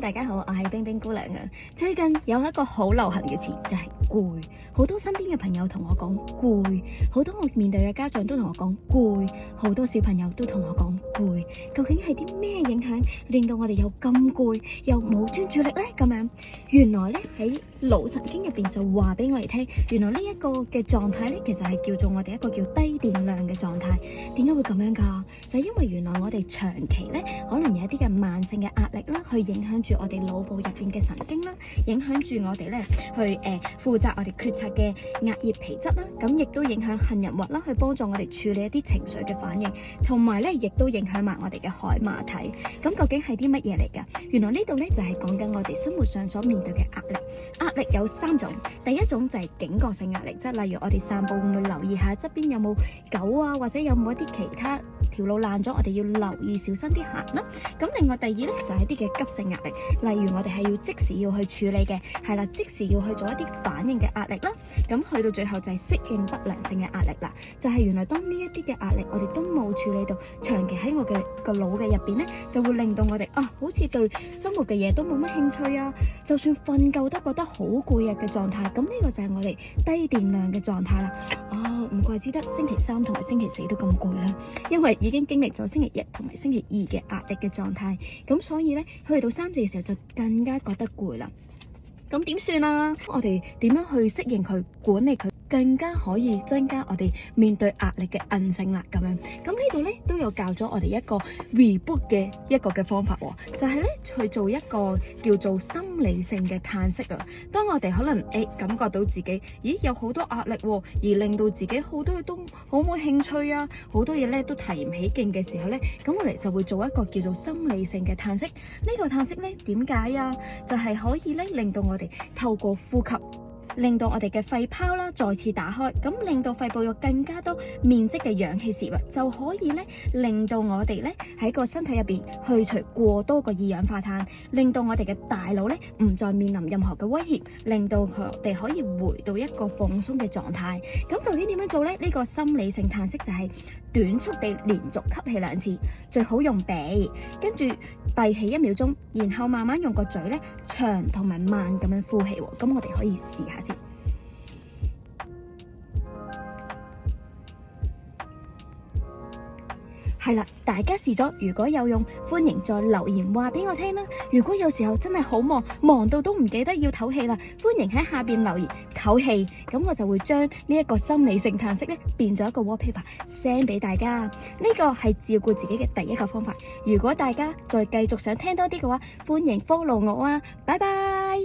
大家好，我係冰冰姑娘啊。最近有一個好流行嘅詞就係攰，好多身邊嘅朋友同我講攰，好多我面對嘅家長都同我講攰，好多小朋友都同我講攰。究竟係啲咩影響令到我哋又咁攰又冇專注力呢？咁樣原來咧喺腦神經入邊就話俾我哋聽，原來呢一個嘅狀態咧，其實係叫做我哋一個叫低電量嘅狀態。點解會咁樣噶？就係因為原來我哋長期咧可能有一啲嘅慢性嘅壓力啦，去影響住我哋腦部入邊嘅神經啦，影響住我哋咧去負責我哋決策嘅額葉皮質啦，咁亦都影響杏仁核啦，去幫助我哋處理一啲情緒嘅反應，同埋咧亦都影響埋我哋嘅海馬體。咁究竟係啲乜嘢嚟噶？原來呢度咧就係講緊我哋生活上所面對嘅壓力。壓力有3種，第一種就係警覺性壓力，即係例如我哋散步會唔會留意下側邊有冇狗啊，或者有冇一啲其他條路爛咗，我哋要留意小心啲行啦。咁另外第二咧就係一啲嘅急性壓力，例如我哋係要即時要去處理嘅，係啦，即時要去做一啲反應嘅壓力啦。咁去到最後就係適應不良性嘅壓力啦，就係原來當呢一啲嘅壓力我哋都冇處理到，長期喺我嘅個腦嘅入邊咧，就會令到我哋好似對生活嘅嘢都冇乜興趣啊，就算瞓覺都覺得好攰嘅狀態。咁呢個就係我哋低電量嘅狀態啦。唔怪之得星期3同埋星期4都咁攰啦，因為已經經歷咗星期1同埋星期2嘅壓力嘅狀態，咁所以咧去到3、4嘅時候就更加覺得攰啦。咁點算啊？我哋點樣去適應佢、管理佢，更加可以增加我哋面對壓力嘅韌性啦。咁樣，咁呢度咧都有教咗我哋一個 reboot 嘅一個嘅方法喎，就係咧去做一個叫做心理性嘅嘆息啊。當我哋可能感覺到自己有好多壓力喎，而令到自己好多嘢都好冇興趣啊，好多嘢咧都提唔起勁嘅時候咧，咁我哋就會做一個叫做心理性嘅嘆息。呢個嘆息咧點解啊？就係可以咧令到我哋透過呼吸，令到我哋嘅肺泡啦再次打開，咁令到肺部有更加多面積嘅氧氣攝入，就可以咧令到我哋咧喺個身體入邊去除過多個二氧化碳，令到我哋嘅大腦咧唔再面臨任何嘅威脅，令到佢哋可以回到一個放鬆嘅狀態。咁究竟點樣做呢？呢個心理性嘆息就係短促地連續吸氣2次，最好用鼻，跟住閉氣1秒鐘，然後慢慢用個嘴咧長同埋慢咁樣呼氣。咁我哋可以試下先。係啦，大家試咗，如果有用，歡迎再留言話俾我聽啦。如果有時候真係好忙，忙到都唔記得要唞氣啦，歡迎喺下邊留言唞氣，咁我就會將呢一個心理性嘆息咧變咗一個 wallpaper send 俾大家。呢個係照顧自己嘅第一個方法。如果大家再繼續想聽多啲嘅話，歡迎 follow 我啊，拜拜。